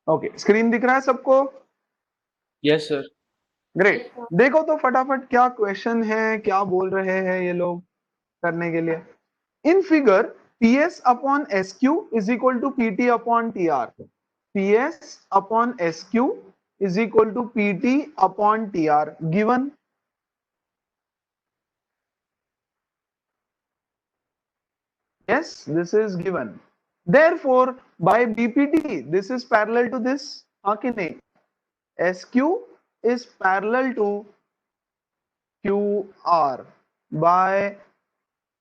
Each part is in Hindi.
ओके, स्क्रीन दिख रहा है सबको? Yes sir. ग्रेट। देखो तो फटाफट क्या क्वेश्चन है, क्या बोल रहे हैं ये लोग करने के लिए। In figure PS upon SQ is equal to PT upon TR। PS upon SQ is equal to PT upon TR given. Yes, this is given. Therefore, by BPT, this is parallel to this. हाँ कि नहीं? SQ is parallel to QR by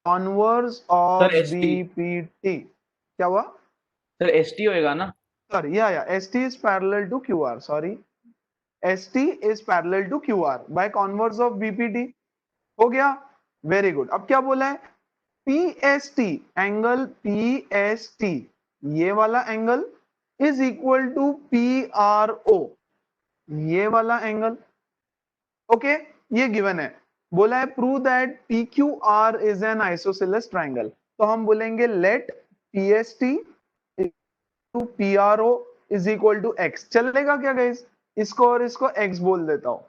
converse sir of ST. BPT. क्या हुआ? सर एसटी होएगा ना? Sorry, yeah, ST is parallel to QR. Sorry, ST is parallel to QR by converse of BPT. हो गया? Very good. अब क्या बोला है? PST, एंगल PST, ये वाला angle is equal to PRO, ये वाला एंगल। ओके, ये गिवन है। बोला है prove that PQR is an isosceles triangle. तो हम बोलेंगे let PST to PRO is equal to X। चलेगा क्या गाइस? इसको और इसको X बोल देता हूं,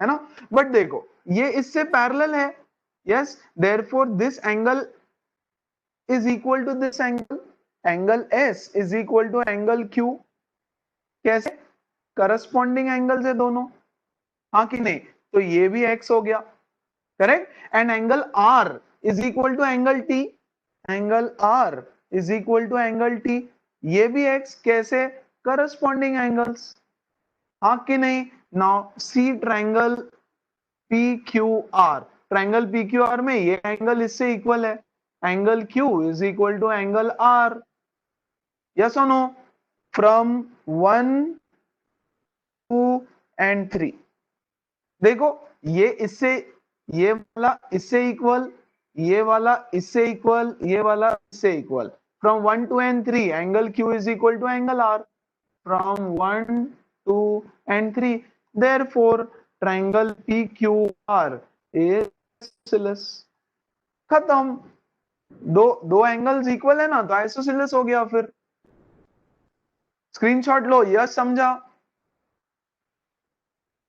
है ना? बट देखो ये इससे पैरेलल है। Yes, therefore this angle is equal to this angle S is equal to angle Q। कैसे? करस्पॉन्डिंग एंगल्स है दोनों, हाँ कि नहीं? तो ये भी X हो गया, correct. And angle R is equal to angle T, angle R is equal to angle T, ये भी X। कैसे? करस्पॉन्डिंग एंगल्स, हाँ कि नहीं? Now see triangle PQR, triangle PQR में ये एंगल इससे इक्वल है, angle Q is equal to angle R। yes or no? from 1 2 and 3। देखो ये इससे, ये वाला इससे इक्वल, ये वाला इससे इक्वल, ये वाला इससे equal. from 1 2 and 3 angle Q is equal to angle R from 1 2 and 3। therefore triangle PQR is isosceles। खत्म। दो एंगल्स इक्वल है ना, तो आइसोसेलेस हो गया। फिर स्क्रीनशॉट लो। यस, समझा?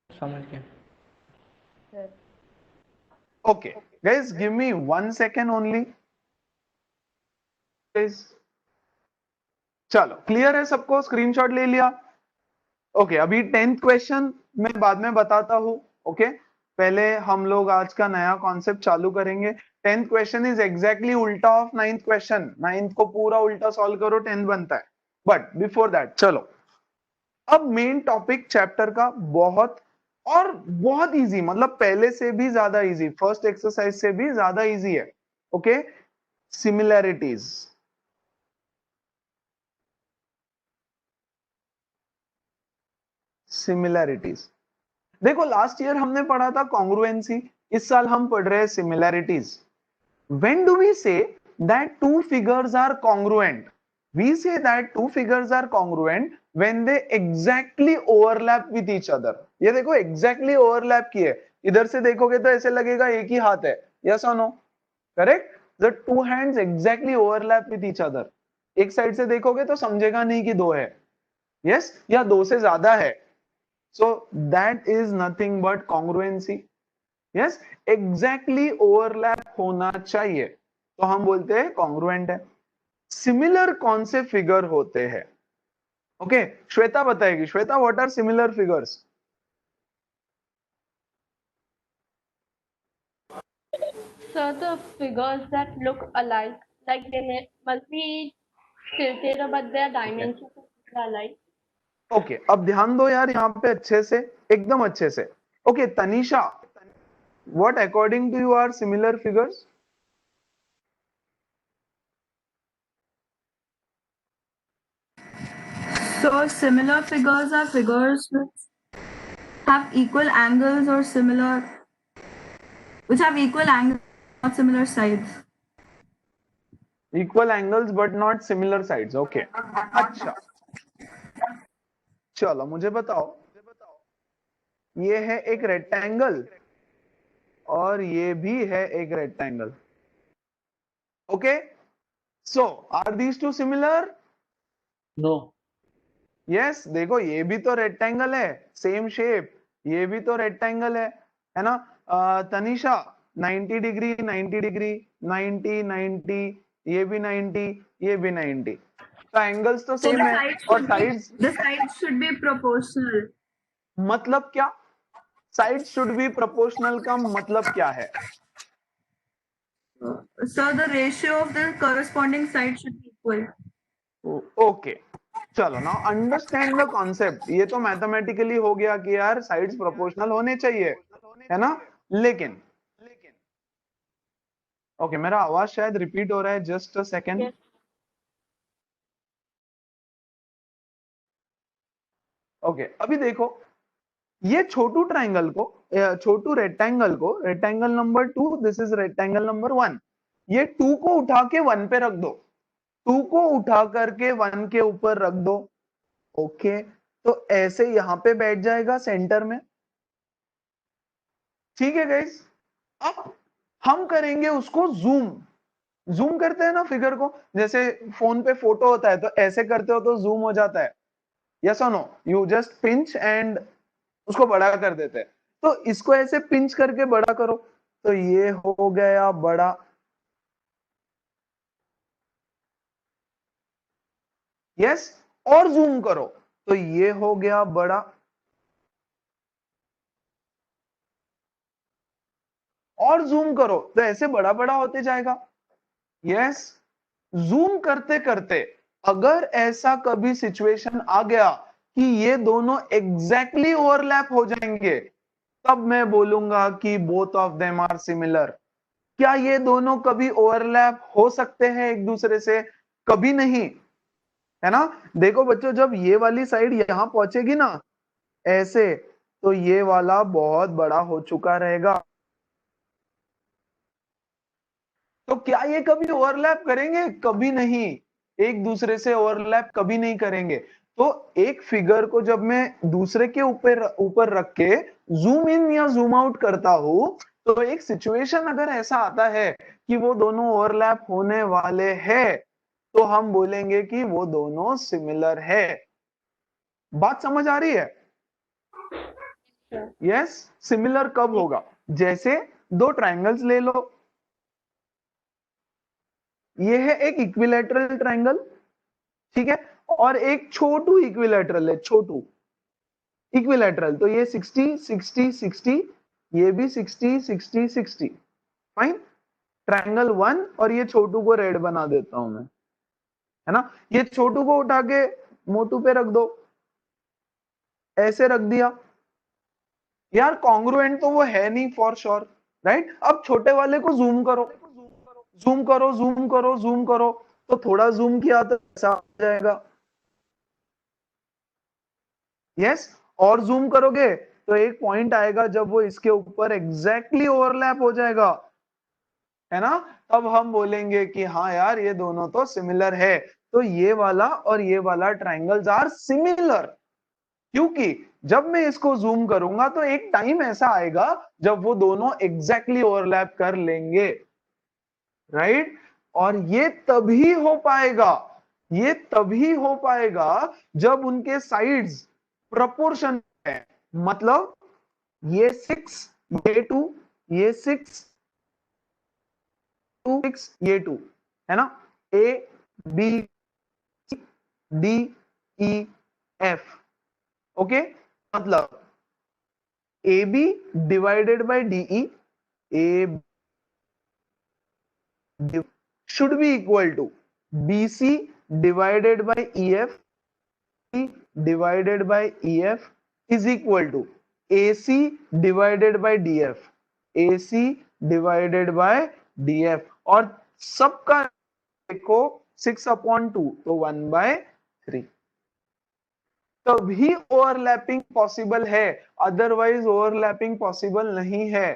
समझ गया। Okay guys, give me 1 second only. चलो, क्लियर है सबको? स्क्रीनशॉट ले लिया? ओके, अभी 10th क्वेश्चन मैं बाद में बताता हूँ। ओके, पहले हम लोग आज का नया कॉन्सेप्ट चालू करेंगे। 10th क्वेश्चन इज एग्जैक्टली उल्टा ऑफ 9th क्वेश्चन। 9th को पूरा उल्टा सॉल्व करो, 10th बनता है। बट बिफोर दैट चलो अब मेन टॉपिक चैप्टर का, बहुत और बहुत इजी, मतलब पहले से भी ज्यादा इजी, फर्स्ट एक्सरसाइज से भी ज्यादा इजी है। Okay, similarities. सिमिलैरिटीज देखो, लास्ट ईयर हमने पढ़ा था कॉन्ग्रुएंसी, इस साल हम पढ़ रहे हैं similarities. When do we say that two figures are congruent? We say that two figures are congruent when they exactly overlap with each other। ये देखो exactly overlap की है, इधर से देखोगे तो ऐसे लगेगा एक ही हाथ है। Yes or no? Correct? The two hands exactly overlap with each other। एक साइड से देखोगे तो समझेगा नहीं कि दो है, yes, या दो से ज्यादा है। So that is nothing but congruency। Yes, exactly overlap होना चाहिए, तो हम बोलते हैं कॉन्ग्रुएंट है। सिमिलर कौन से फिगर होते हैं? ओके, श्वेता बताएगी। Shweta, what are similar figures? So the figures that look alike, like must be tilted, but their dimensions are alike. Okay, अब ध्यान दो यार यहाँ पे अच्छे से, एकदम अच्छे से। Okay, Tanisha, what according to you are similar figures? So similar figures are figures which have equal angles or similar, which have equal angles, not similar sides. Equal angles but not similar sides. Okay, अच्छा, चलो मुझे बताओ, ये है एक रेक्टेंगल और ये भी है एक rectangle. Okay, so are these two similar? No. Yes देखो ये भी तो रेक्टेंगल है, सेम शेप, ये भी तो रेक्टेंगल है ना। तनिषा 90 डिग्री 90 डिग्री 90 90, ये भी 90, ये भी 90, तो एंगल्स तो So सेम है और sides the sides should be proportional. मतलब क्या, साइड शुड बी प्रोपोर्शनल का मतलब क्या है? So the ratio of the corresponding sides should be equal. Okay चलो ना अंडरस्टैंड द कॉन्सेप्ट, ये तो मैथमेटिकली हो गया कि यार साइड्स प्रोपोर्शनल होने चाहिए, है ना। लेकिन ओके मेरा आवाज शायद रिपीट हो रहा है, just a second. Yes. Okay अभी देखो ये छोटू ट्राइंगल को, छोटू रेक्टेंगल को, rectangle number 2, this is rectangle number 1, ये 2 को उठा के 1 पे रख दो, 2 को उठा करके 1 के ऊपर रख दो। ओके तो ऐसे यहां पे बैठ जाएगा सेंटर में, ठीक है गाइस। अब हम करेंगे उसको जूम, जूम करते हैं ना फिगर को, जैसे फोन पे फोटो होता है तो ऐसे करते हो तो जूम हो जाता है, यस और no, you just pinch and उसको बड़ा कर देते हैं। तो इसको ऐसे पिंच करके बड़ा करो तो ये हो गया बड़ा, यस, और जूम करो तो ये हो गया बड़ा, और जूम करो तो ऐसे बड़ा बड़ा होते जाएगा। यस जूम करते करते अगर ऐसा कभी सिचुएशन आ गया कि ये दोनों एग्जैक्टली ओवरलैप हो जाएंगे, तब मैं बोलूंगा कि both of them are similar. क्या ये दोनों कभी ओवरलैप हो सकते हैं एक दूसरे से? कभी नहीं, है ना। देखो बच्चों जब ये वाली साइड यहां पहुंचेगी ना ऐसे, तो ये वाला बहुत बड़ा हो चुका रहेगा। तो क्या ये कभी ओवरलैप करेंगे? कभी नहीं, एक दूसरे से ओवरलैप कभी नहीं करेंगे। तो एक फिगर को जब मैं दूसरे के ऊपर ऊपर रख के जूम इन या जूम आउट करता हूं, तो एक सिचुएशन अगर ऐसा आता है कि वो दोनों ओवरलैप होने वाले हैं, तो हम बोलेंगे कि वो दोनों सिमिलर है। बात समझ आ रही है? यस सिमिलर कब होगा? जैसे दो ट्रायंगल्स ले लो, ये है एक इक्विलैटरल ट्रायंगल, ठीक है, और एक छोटू इक्विलैटरल है, छोटू इक्विलैटरल, तो ये 60 60 60, ये भी 60 60 60, फाइन। ट्रायंगल 1 और ये छोटू को रेड बना देता हूं मैं, है ना। ये छोटू को उठा के मोटू पे रख दो, ऐसे रख दिया, यार कॉन्ग्रुएंट तो वो है नहीं फॉर श्योर, राइट। अब छोटे वाले को जूम करो, जूम करो जूम करो जूम करो, तो थोड़ा जूम किया तो ऐसा आ जाएगा, यस। और जूम करोगे तो एक पॉइंट आएगा जब वो इसके ऊपर एग्जैक्टली ओवरलैप हो जाएगा, है ना। तब हम बोलेंगे कि हाँ यार ये दोनों तो सिमिलर है। तो ये वाला और ये वाला ट्राइंगल्स आर सिमिलर, क्योंकि जब मैं इसको जूम करूंगा तो एक टाइम ऐसा आएगा जब वो दोनों एग्जैक्टली ओवरलैप कर लेंगे, राइट। और ये तभी हो पाएगा, ये तभी हो पाएगा जब उनके साइड्स प्रोपोर्शन है। मतलब ये 6 ये 2, ये 6 2 6 ये 2, है ना। A B D E F, okay. मतलब A B divided by D E, A should be equal to BC divided by EF divided by EF is equal to AC divided by DF, AC divided by DF, और सबका देखो 6/2 तो 1/3, तभी ओवरलैपिंग पॉसिबल है, अदरवाइज ओवरलैपिंग पॉसिबल नहीं है।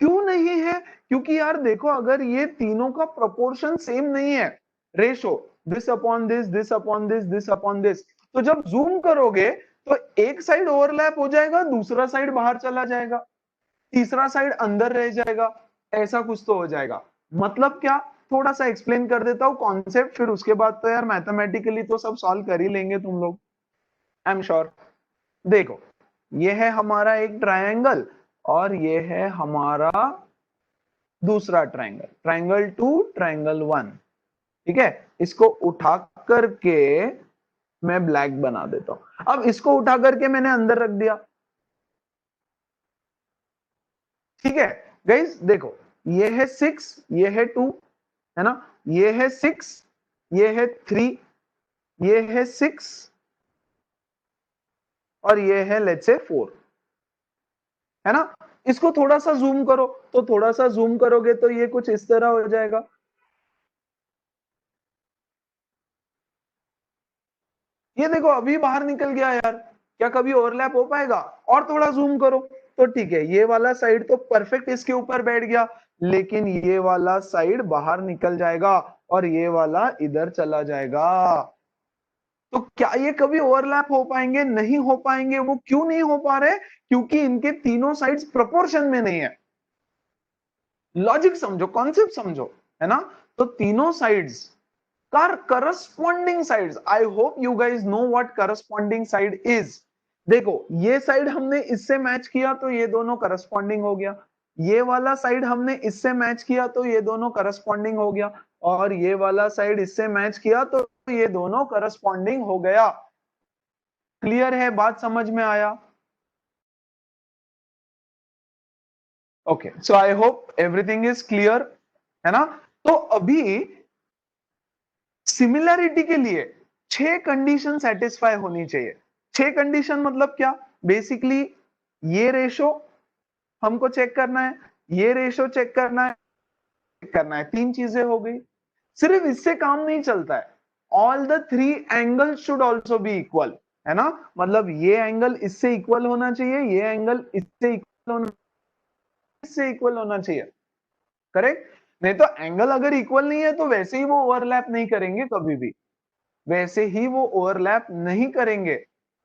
क्यों नहीं है? क्योंकि यार देखो अगर ये तीनों का प्रोपोर्शन सेम नहीं है, ratio this upon this this upon this this upon this, तो जब जूम करोगे तो एक साइड ओवरलैप हो जाएगा, दूसरा साइड बाहर चला जाएगा, तीसरा साइड अंदर रह जाएगा, ऐसा कुछ तो हो जाएगा। मतलब क्या, थोड़ा सा एक्सप्लेन कर देता हूँ कॉन्सेप्ट, फिर उसके बाद तो यार मैथमेटिकली तो सब सॉल्व कर ही लेंगे तुम लोग। I am sure. देखो ये है हमारा एक ट्रायंगल और ये है हमारा दूसरा ट्रायंगल, ट्रायंगल 2 ट्रायंगल 1। ठीक है, इसको उठा करके मैं ब्लैक बना देता हूं। अब इसको उठा करके मैंने अंदर रख दिया। ठीक है गाइस, देखो ये है 6, ये है 2, है ना, ये है 6, ये है 3, ये है 6 और ये है लेट्स से 4, है ना। इसको थोड़ा सा जूम करो, तो थोड़ा सा जूम करोगे तो ये कुछ इस तरह हो जाएगा। ये देखो अभी बाहर निकल गया यार, क्या कभी ओवरलैप हो पाएगा? और थोड़ा जूम करो तो ठीक है, ये वाला साइड तो परफेक्ट इसके ऊपर बैठ गया, लेकिन ये वाला साइड बाहर निकल जाएगा और ये वाला इधर चला जाएगा। तो क्या ये कभी ओवरलैप हो पाएंगे? नहीं हो पाएंगे। वो क्यों नहीं हो पा रहे? क्योंकि इनके तीनों साइड्स प्रोपोर्शन में नहीं है। लॉजिक समझो, कॉन्सेप्ट समझो, है ना। तो तीनों sides corresponding sides, I hope you guys know what corresponding side is. देखो ये साइड हमने इससे मैच किया तो ये दोनों करस्पॉन्डिंग हो गया, ये वाला साइड हमने इससे मैच किया तो ये दोनों करस्पॉन्डिंग हो गया, और ये वाला साइड इससे मैच किया तो ये दोनों करस्पॉन्डिंग हो गया। क्लियर है? बात समझ में आया? Okay, so I hope everything is clear, है ना। तो अभी सिमिलैरिटी के लिए 6 कंडीशन सेटिस्फाई होनी चाहिए। 6 कंडीशन मतलब क्या? बेसिकली ये रेशो हमको चेक करना है, ये रेशो चेक करना है, तीन चीजें हो गई। सिर्फ इससे काम नहीं चलता है, all the 3 angle should also be equal, है ना। मतलब ये एंगल इससे इक्वल होना चाहिए, ये एंगल इससे इक्वल होना चाहिए, करेक्ट। नहीं तो एंगल अगर इक्वल नहीं है तो वैसे ही वो ओवरलैप नहीं करेंगे, कभी भी वैसे ही वो ओवरलैप नहीं करेंगे,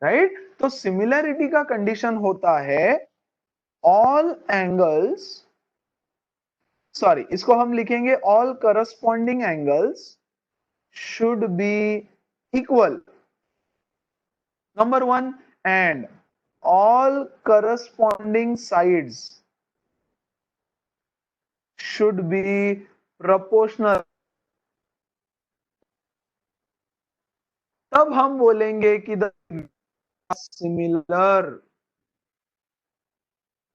राइट। तो सिमिलैरिटी का कंडीशन होता है ऑल एंगल्स, सॉरी इसको हम लिखेंगे all corresponding angles should be equal, number 1, and all corresponding sides should be proportional। तब हम बोलेंगे कि the similar,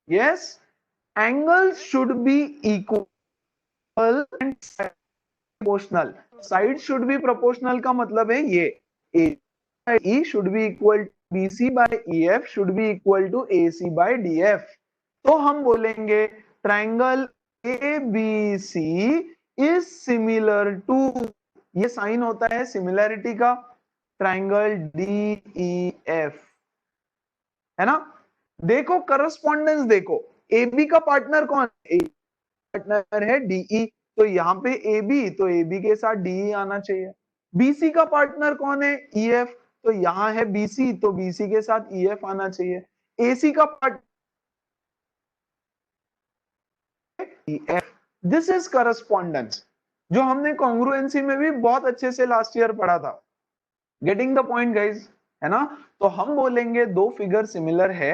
yes, angles should be equal and proportional. Side should be proportional का मतलब है ये A should be equal B C by E F should be equal to A C by D F. तो हम बोलेंगे triangle A B C is similar to, ये साइन होता है सिमिलैरिटी का, ट्राइंगल डी ई एफ, है ना। देखो करस्पॉन्डेंस, देखो ए बी का पार्टनर कौन है? पार्टनर है डीई, तो यहाँ पे ए बी, तो ए बी के साथ डीई आना चाहिए। बीसी का पार्टनर कौन है? ई एफ, तो यहाँ है बीसी, तो बीसी के साथ ई एफ आना चाहिए। एसी का पार्टनर दिस इज करस्पॉन्डेंस, जो हमने कॉन्ग्रुएंसी में भी बहुत अच्छे से लास्ट ईयर पढ़ा था। गेटिंग द पॉइंट गाइज, है ना। तो हम बोलेंगे दो फिगर सिमिलर है,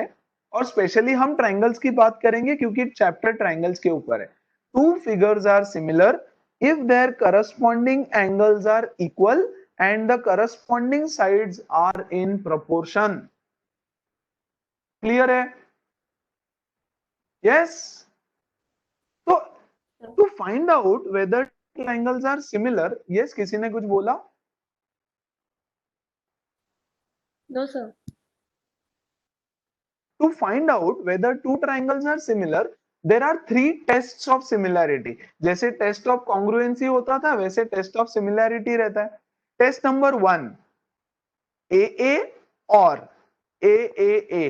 और स्पेशली हम ट्रायंगल्स की बात करेंगे क्योंकि चैप्टर ट्रायंगल्स के ऊपर है। Two figures are similar if their corresponding angles are equal and the corresponding sides are in proportion। Clear है? yes। तो to find out whether triangles are similar, yes, किसी ने कुछ बोला? No, sir. To find out whether two triangles are similar, there are 3 tests of similarity। जैसे टेस्ट ऑफ कॉन्ग्रुएंसी होता था वैसे टेस्ट ऑफ सिमिलैरिटी रहता है। टेस्ट नंबर 1 ए ए और A A A,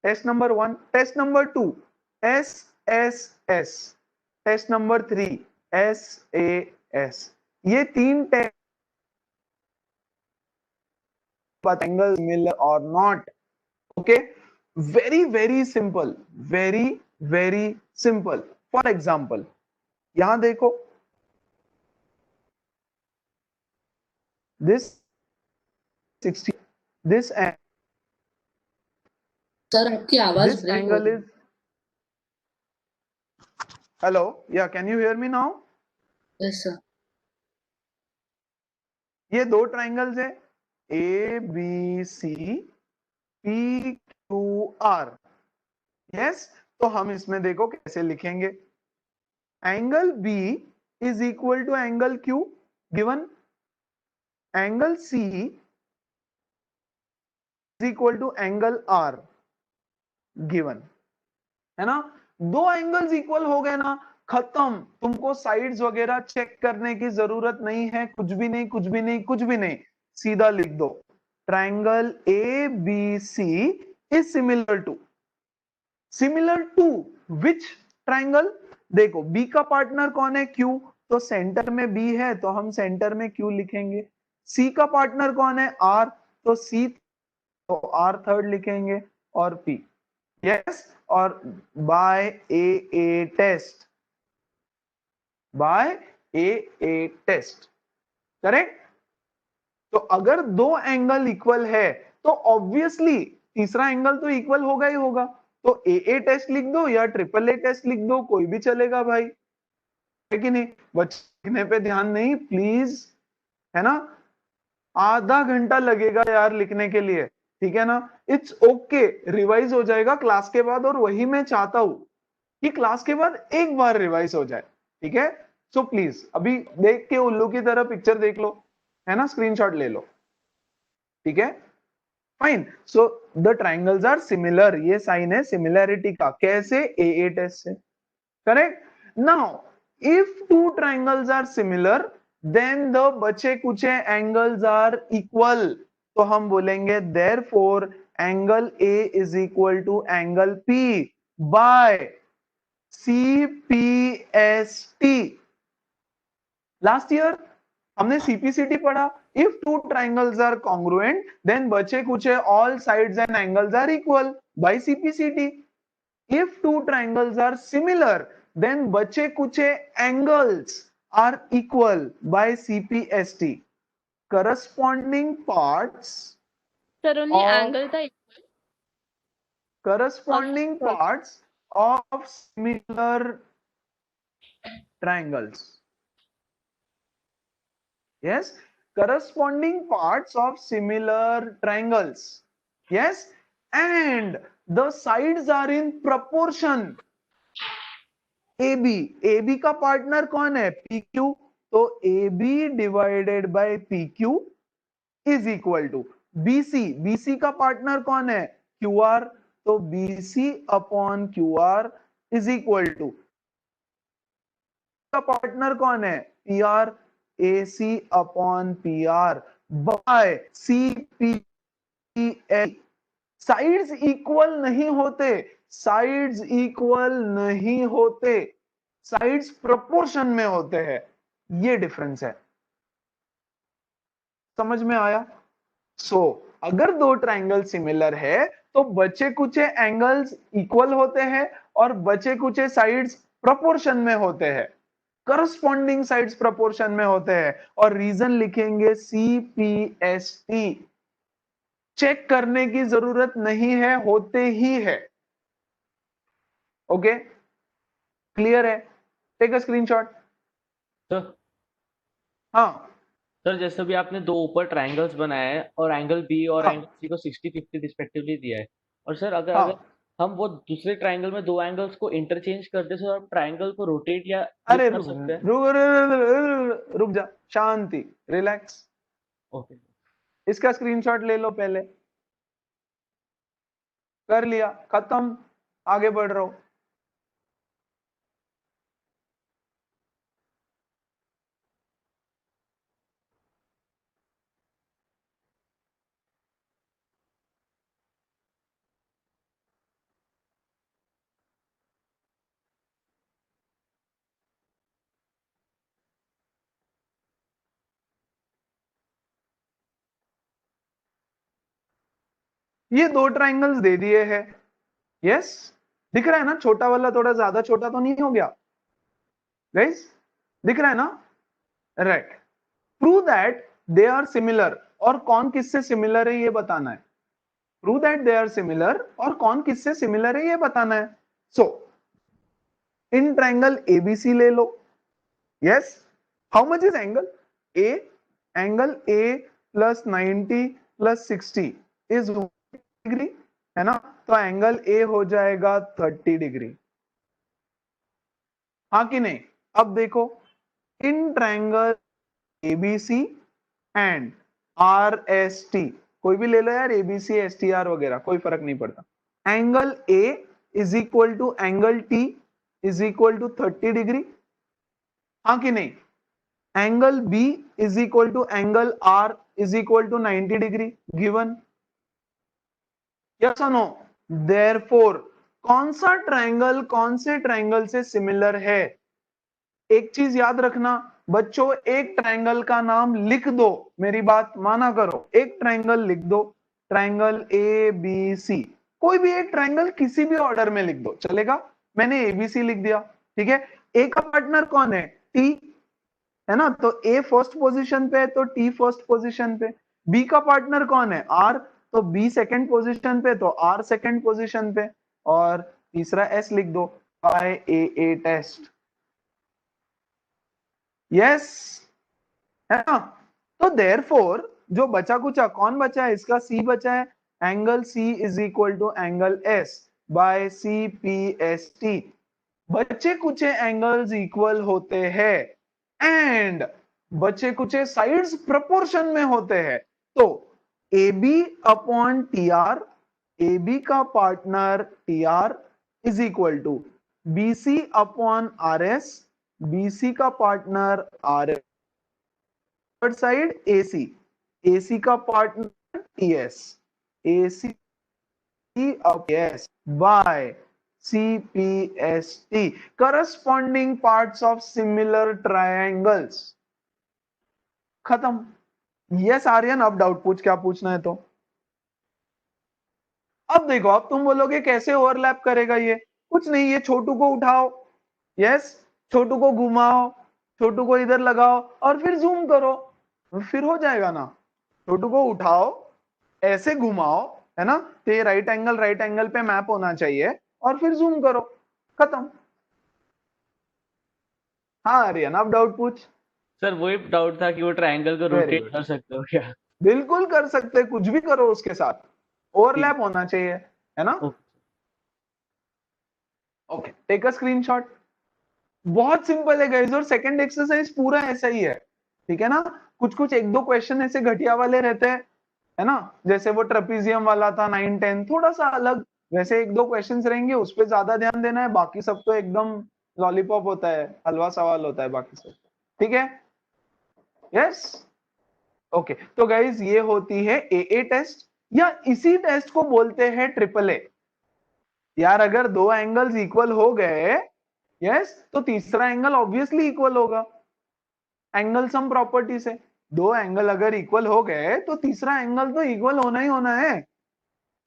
test number 1। Test number 2 S S S, test number 3 S A S. ये 3 टेस्ट एंगल सिमिलर और not. Okay, very simple, very simple. For example यहां देखो, दिस 60 this सर आपकी आवाज this ब्रेक हो angle रही is, hello, yeah, can you hear me now? है। Yes sir. ये दो ट्राइंगल्स है ABC PQR, यस। तो हम इसमें देखो कैसे लिखेंगे, angle B is equal to angle Q given, angle C is equal to angle R given, है ना। दो एंगल्स इक्वल हो गए ना, खत्म। तुमको साइड्स वगैरह चेक करने की जरूरत नहीं है, कुछ भी नहीं, कुछ भी नहीं, कुछ भी नहीं, सीधा लिख दो triangle ABC is similar to which triangle. देखो B का पार्टनर कौन है, Q, तो सेंटर में B है तो हम सेंटर में Q लिखेंगे। C का पार्टनर कौन है, R, तो C, तो R थर्ड लिखेंगे, और P, यस। और बाय ए टेस्ट, बाय ए टेस्ट, करेक्ट। तो अगर दो एंगल इक्वल है तो ऑब्वियसली तीसरा एंगल तो इक्वल होगा ही होगा, तो ए टेस्ट लिख दो या ए टेस्ट लिख दो, कोई भी चलेगा भाई, है कि नहीं। बच्चे लिखने पे ध्यान नहीं प्लीज, है ना। आधा घंटा लगेगा यार लिखने के लिए, ठीक है ना। इट्स ओके, रिवाइज हो जाएगा क्लास के बाद, और वही मैं चाहता हूं कि क्लास के बाद एक बार रिवाइज हो जाए, ठीक है। सो प्लीज अभी देख के उल्लू की तरह पिक्चर देख लो, है ना, स्क्रीनशॉट ले लो, ठीक है, fine. So the triangles are similar, ये साइन है सिमिलैरिटी का, कैसे, ए टेस्ट से, correct. Now if two triangles are similar then the बचे कुचे एंगल्स आर इक्वल, तो हम बोलेंगे therefore angle A is equal to angle P by CPST। Last year हमने CPCT पढ़ा, if two triangles are congruent then बचे कुचे all sides and angles are equal by CPCT। If two triangles are similar then बचे कुचे angles are equal by CPST। Corresponding parts Sir, only of angle the corresponding Sorry. parts of similar triangles, yes, corresponding parts of similar triangles, yes, and the sides are in proportion। AB का पार्टनर कौन है, PQ, तो AB divided by PQ is equal to BC का पार्टनर कौन है, QR, तो BC upon QR is equal to, का पार्टनर कौन है, PR, AC upon PR by CPL। Sides equal नहीं होते, साइड्स इक्वल नहीं होते, साइड्स प्रोपोर्शन में होते हैं, ये डिफरेंस है, समझ में आया। सो अगर दो ट्राइंगल सिमिलर है तो बचे कुचे एंगल्स इक्वल होते हैं और बचे कुचे साइड्स प्रोपोर्शन में होते हैं, करस्पॉन्डिंग साइड्स प्रोपोर्शन में होते हैं, और रीजन लिखेंगे CPST। चेक करने की जरूरत नहीं है, होते ही है, ओके, क्लियर है। Take a screenshot. सर हाँ सर जैसे भी आपने दो ऊपर ट्राइंगल्स बनाए हैं और एंगल बी और हाँ एंगल सी को 60-50 रिस्पेक्टिवली दिया है, और सर अगर हाँ, अगर हम वो दूसरे ट्राइंगल में दो एंगल्स को इंटरचेंज कर दे सर, आप ट्राइंगल को रोटेट या अरे flip कर रुक सकते हैं। रुक रुक रुक जा, शांति, रिलैक्स। ओके इसका स्क्रीनशॉट ले लो पहले, कर लिया, खत्म, आगे बढ़ रहा हूं। ये दो ट्राइंगल्स दे दिए हैं, यस, दिख रहा है ना, छोटा वाला थोड़ा ज्यादा छोटा तो नहीं हो गया गाइस, दिख रहा है ना, right. Prove that they are similar, और कौन किससे सिमिलर है ये बताना है। Prove that they are similar और कौन किससे सिमिलर है ये बताना है। सो इन ट्रायंगल एबीसी ले लो। Yes, how much is angle A? Angle A plus 90 plus 60 is degree, है ना? तो एंगल ए हो जाएगा 30 डिग्री, हाँ कि नहीं? अब देखो, इन triangle ABC and R S T, कोई भी ले लो यार, एबीसी एस टी आर वगैरह, कोई फर्क नहीं पड़ता। Angle A is equal to angle T is equal to 30 degree, हाँ कि नहीं? Angle B is equal to angle R is equal to 90 degree given, yes और नो? देयरफॉर कौन सा ट्रायंगल कौन से ट्रायंगल से सिमिलर है? एक चीज याद रखना बच्चों, एक ट्रायंगल का नाम लिख दो, मेरी बात माना करो, एक ट्रायंगल लिख दो, ट्रायंगल ए बी सी, कोई भी एक ट्रायंगल किसी भी ऑर्डर में लिख दो चलेगा। मैंने एबीसी लिख दिया, ठीक है। ए का पार्टनर कौन है? टी, है ना? तो ए फर्स्ट पोजीशन पे है तो टी फर्स्ट पोजीशन पे। बी का पार्टनर कौन है? आर, तो बी सेकंड पोजीशन पे तो आर सेकंड पोजीशन पे। और तीसरा एस लिख दो, बाय ए टेस्ट। यस, है ना? तो देयरफॉर जो बचा कुचा कौन बचा है? इसका सी बचा है। Angle C is equal to angle S by C P S T. बचे कुचे एंगल्स इक्वल होते हैं एंड बचे कुचे साइड्स प्रोपोर्शन में होते हैं। तो A B upon T R, A B का partner T R is equal to B C upon R S, BC का partner R S, third side AC, AC का partner TS, AC S by CPST, corresponding parts of similar triangles। खत्म। यस आर्यन, अब डाउट पूछ, क्या पूछना है तो। अब देखो, अब तुम बोलोगे कैसे ओवरलैप करेगा ये? कुछ नहीं, ये छोटू को उठाओ, यस, छोटू को घुमाओ, छोटू को इधर लगाओ और फिर जूम करो, फिर हो जाएगा ना। छोटू को उठाओ, ऐसे घुमाओ, है ना? तो ये राइट एंगल पे मैप होना चाहिए और फिर जूम करो, खत्म। हाँ आर्यन, अब डाउट पूछ। सर वही डाउट था कि वो ट्रायंगल को Very रोटेट good. कर सकते हो क्या? बिल्कुल कर सकते, कुछ भी करो उसके साथ, ओवरलैप होना चाहिए, है ना? Okay. Okay, take a screenshot. बहुत सिंपल है गाइस, और सेकंड एक्सरसाइज पूरा ऐसा ही है, ठीक है ना? कुछ कुछ एक दो क्वेश्चन ऐसे घटिया वाले रहते हैं, है ना? जैसे वो ट्रेपीजियम वाला था 9 10, थोड़ा सा अलग, वैसे एक दो क्वेश्चंस रहेंगे, उस पर ज्यादा ध्यान देना है। बाकी सब तो एकदम लॉलीपॉप होता है, हलवा सवाल होता है बाकी सब, ठीक है? Yes, okay. तो गाइज ये होती है ए टेस्ट, या इसी टेस्ट को बोलते हैं ट्रिपल ए। यार अगर दो एंगल्स इक्वल हो गए, यस, तो तीसरा एंगल ऑब्वियसली इक्वल होगा, एंगल सम प्रॉपर्टी से। दो एंगल अगर इक्वल हो गए तो तीसरा एंगल तो इक्वल होना ही होना है।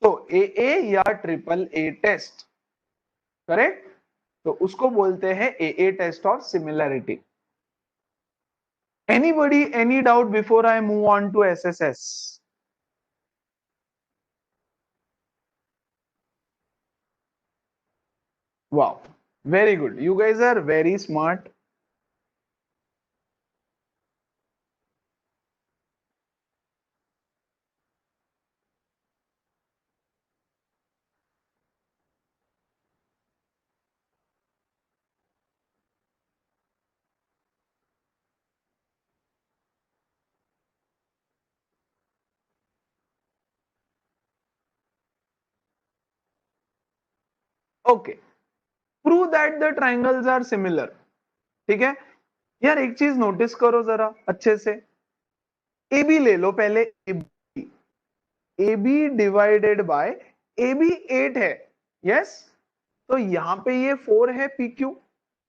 तो ए या ट्रिपल ए टेस्ट, करेक्ट? तो उसको बोलते हैं a test of similarity. Anybody, any doubt before I move on to SSS? Wow, very good. You guys are very smart. Okay, prove that the triangles are similar. ठीक है यार, एक चीज नोटिस करो जरा अच्छे से, ए बी ले लो पहले, A B divided by A B 8 है, यस, तो यहां पे ये 4 है पी क्यू,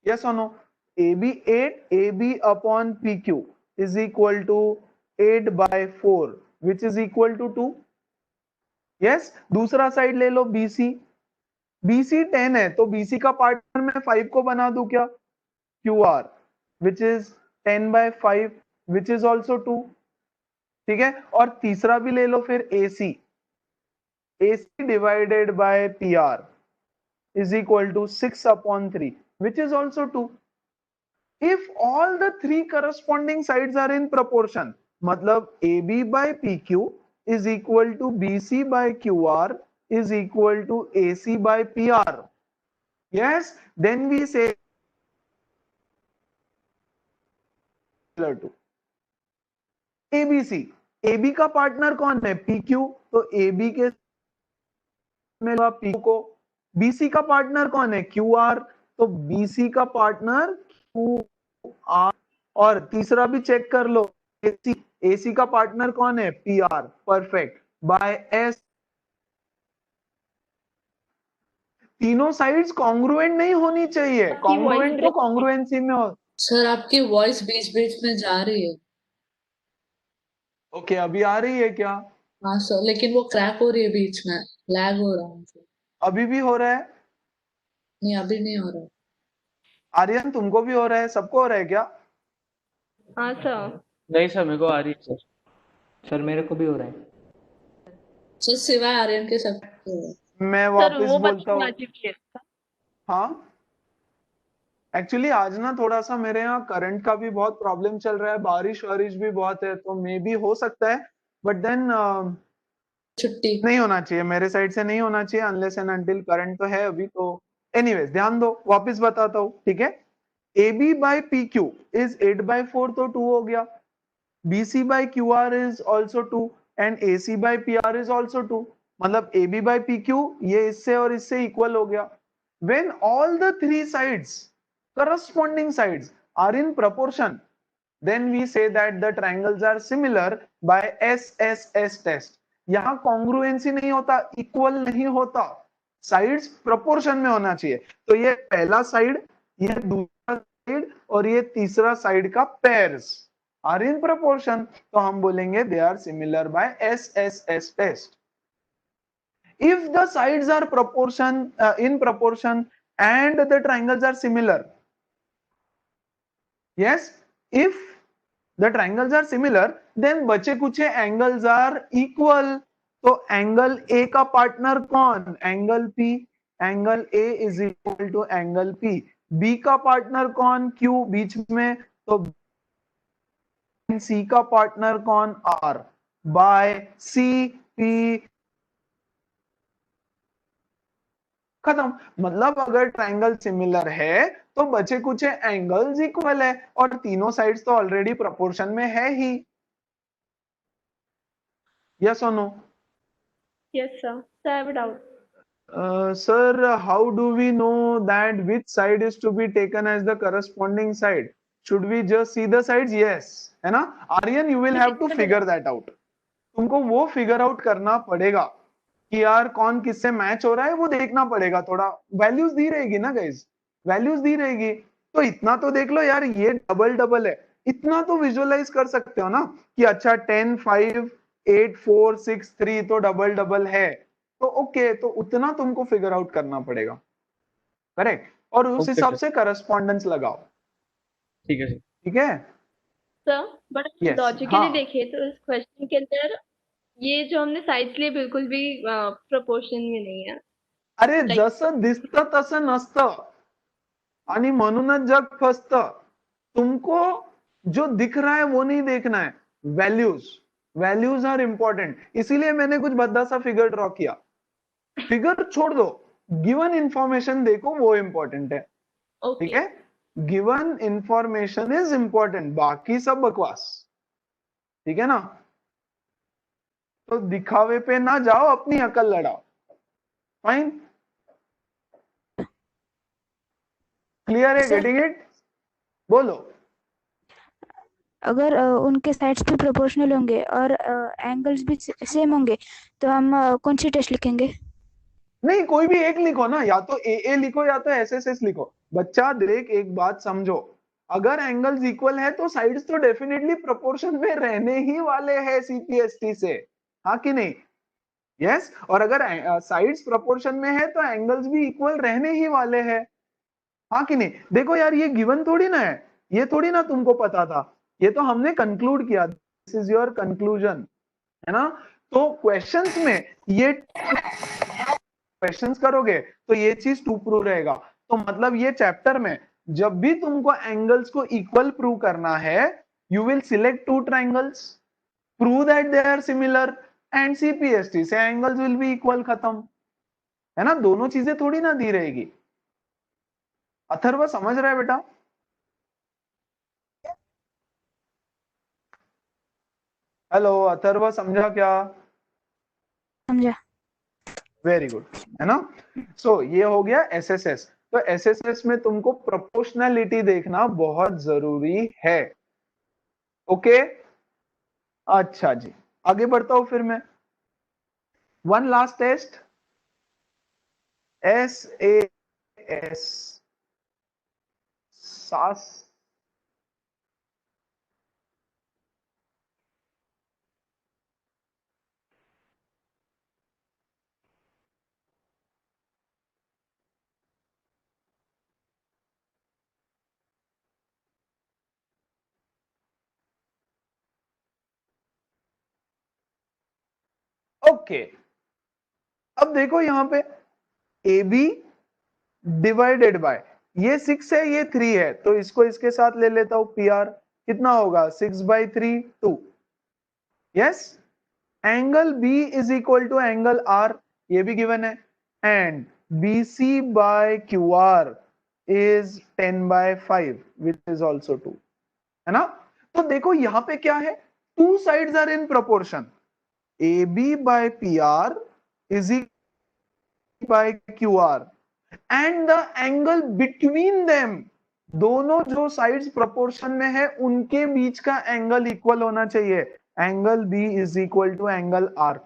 यस और no? A B 8, A B upon P Q is equal to 8 by 4 which is equal to 2, yes. दूसरा साइड ले लो बीसी, बीसी 10 है तो बीसी का पार्टनर मैं 5 को बना दूं क्या? Q R which is 10 by 5 which is also 2, ठीक है, और तीसरा भी ले लो फिर AC divided by PR is equal to 6/3, which is also 2. If all the three corresponding sides are in proportion, मतलब AB by PQ is equal to BC by QR is equal to AC by PR. Yes, then we say similar to ABC. AB का पार्टनर कौन है? PQ, तो AB के में PQ को, BC का पार्टनर कौन है? QR, तो BC का पार्टनर QR, और तीसरा भी चेक कर लो, AC का पार्टनर कौन है? PR, perfect, by S। तीनों साइड्स कॉन्ग्रुएंट नहीं होनी चाहिए, कॉन्ग्रुएंट तो कॉन्ग्रुएंसी में हो। सर आपकी वॉइस बीच बीच में जा रही है। ओके, अभी आ रही है क्या? हाँ सर, लेकिन वो क्रैक हो रही है, बीच में लैग हो रहा है सर। अभी भी हो रहा है? नहीं, अभी नहीं हो रहा। आर्यन, तुमको भी हो रहा है? सबको हो रहा है क्या? हाँ सर। नहीं सर, मेरे को आ रही है सर। सर मेरे को भी हो रहा है सर सिवाय आर्यन के सब हो रहा है। मैं सर वापस वो बोलता हूँ। बच्चे हाँ, एक्चुअली आज ना थोड़ा सा मेरे यहाँ करंट का भी बहुत प्रॉब्लम चल रहा है, बारिश वारिश भी बहुत है, तो मे भी हो सकता है, बट देन छुट्टी नहीं होना चाहिए, मेरे साइड से नहीं होना चाहिए अनलेस एंड अनटिल करंट तो है अभी। तो एनीवेज ध्यान दो, वापस बताता हूँ, ठीक है। AB by PQ is 8/4, तो 2 हो गया। BC by QR is also 2 and AC by PR is also 2, मतलब AB by PQ ये इससे और इससे इक्वल हो गया। When all the three sides, corresponding sides, are in proportion, then we say that the triangles are similar by SSS test. यहाँ कॉन्ग्रुएंसी नहीं होता, इक्वल नहीं होता, साइड्स प्रोपोर्शन में होना चाहिए। तो ये पहला साइड, ये दूसरा साइड और ये तीसरा साइड का पेयर्स आर इन प्रोपोर्शन, तो हम बोलेंगे they are similar by SSS test. If the sides are in proportion and the triangles are similar, yes, if the triangles are similar, then बचे कुछे angles are equal. तो एंगल A का पार्टनर कौन? Angle P, angle A is equal to angle P. B का पार्टनर कौन? Q बीच में, तो C का पार्टनर कौन? R, बाय CP खत्म। मतलब अगर ट्राइंगल सिमिलर है तो बचे कुछ एंगल्स इक्वल है, और तीनों साइड्स तो ऑलरेडी प्रोपोर्शन में है ही। यस और no? Yes sir. Sir I have a doubt. Sir, how do we know that which side is to be taken as the corresponding side? Should we just see the sides? Yes, है ना Aryan? You will have to figure that out. तुमको वो फिगर आउट करना पड़ेगा कि यार कौन किससे मैच हो रहा है, वो देखना पड़ेगा। थोड़ा वैल्यूज दी रहेगी ना गाइस, वैल्यूज दी रहेगी, तो इतना तो देख लो यार, ये डबल डबल है, इतना तो विजुअलाइज कर सकते हो ना कि अच्छा 10 5 8 4 6 3 तो डबल डबल है, तो ओके, तो उतना तुमको फिगर आउट करना पड़ेगा, करेक्ट, और उस हिसाब से करस्पॉन्डेंस लगाओ। ठीक है सर। ठीक है सर बट Yes, लॉजिकली हाँ। देखिए तो इस क्वेश्चन के अंदर ये जो हमने साइड्स लिए बिल्कुल भी प्रोपोर्शन में नहीं है। अरे जसं दिसतं तसं नसतं, आणि म्हणूनच जग फसतं। तुमको जो दिख रहा है वो नहीं देखना है, वैल्यूज, वैल्यूज आर इंपॉर्टेंट। इसीलिए मैंने कुछ भद्दा सा फिगर ड्रॉ किया। फिगर छोड़ दो, गिवन इंफॉर्मेशन देखो, वो इंपॉर्टेंट है। ओके ठीक है, गिवन इंफॉर्मेशन इज इंपॉर्टेंट, बाकी सब बकवास। ठीक है ना? तो दिखावे पे ना जाओ, अपनी अकल लड़ाओ। फाइन, क्लियर है? Getting it? बोलो। अगर उनके साइड्स भी प्रोपोर्शनल होंगे और एंगल्स भी सेम होंगे तो हम कौन सी टेस्ट लिखेंगे? नहीं, कोई भी एक लिखो ना, या तो ए लिखो या तो SSS लिखो। बच्चा देख, एक बात समझो, अगर एंगल्स इक्वल है तो साइड्स तो डेफिनेटली प्रोपोर्शन में रहने ही वाले हैं CPST से, हाँ कि नहीं? यस, और अगर साइड्स प्रोपोर्शन में है तो एंगल्स भी इक्वल रहने ही वाले हैं, हाँ कि नहीं? देखो यार, ये गिवन थोड़ी ना है, ये थोड़ी ना तुमको पता था, ये तो हमने कंक्लूड किया। दिस इज योर कंक्लूजन, है ना। तो क्वेश्चंस में ये क्वेश्चंस करोगे तो ये चीज ट्रू प्रूव रहेगा। तो मतलब ये चैप्टर में जब भी तुमको एंगल्स को इक्वल प्रूव करना है, you will select two triangles, prove that they are similar and CPST से एंगल्स विल बी इक्वल, खत्म, है ना। दोनों चीजें थोड़ी ना दी रहेगी। अथर्व समझ रहा है बेटा? हेलो अथर्व, समझा क्या? समझा। वेरी गुड, है ना। सो ये हो गया एसएसएस। तो एसएसएस में तुमको प्रोपोर्शनैलिटी देखना बहुत जरूरी है। ओके, अच्छा जी, आगे बढ़ता हूं फिर मैं। One last test, S A S, SAS. Okay, अब देखो यहां पे ए बी डिवाइडेड बाय, ये 6 है ये 3 है, तो इसको इसके साथ ले लेता हूं, पी आर कितना होगा 6/3 2। Yes, angle B is equal to angle R, ये भी गिवन है, and B C by Q R is 10/5 which is also 2, है ना। तो देखो यहां पे क्या है, two sides are in proportion, A B by P R is equal by Q R and the angle between them, दोनों जो साइड्स प्रोपोर्शन में है उनके बीच का एंगल इक्वल होना चाहिए, angle B is equal to angle R.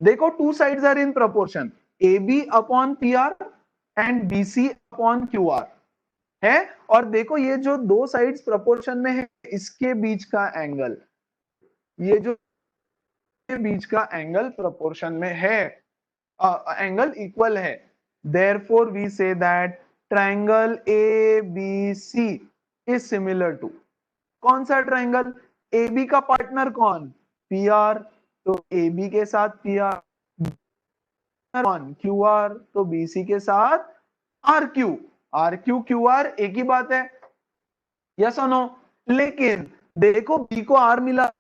देखो two sides are in proportion, A B upon P R and B C upon Q R है, और देखो ये जो दो साइड्स प्रोपोर्शन में है इसके बीच का एंगल, ये जो बीच का एंगल प्रोपोर्शन में है, एंगल इक्वल है, therefore we say that triangle ABC is similar to, कौन सा ट्राइंगल, AB का पार्टनर कौन, PR, तो AB के साथ PR, कौन QR, तो BC के साथ RQ, RQ QR एक ही बात है, यस और नो। लेकिन देखो B को R मिला,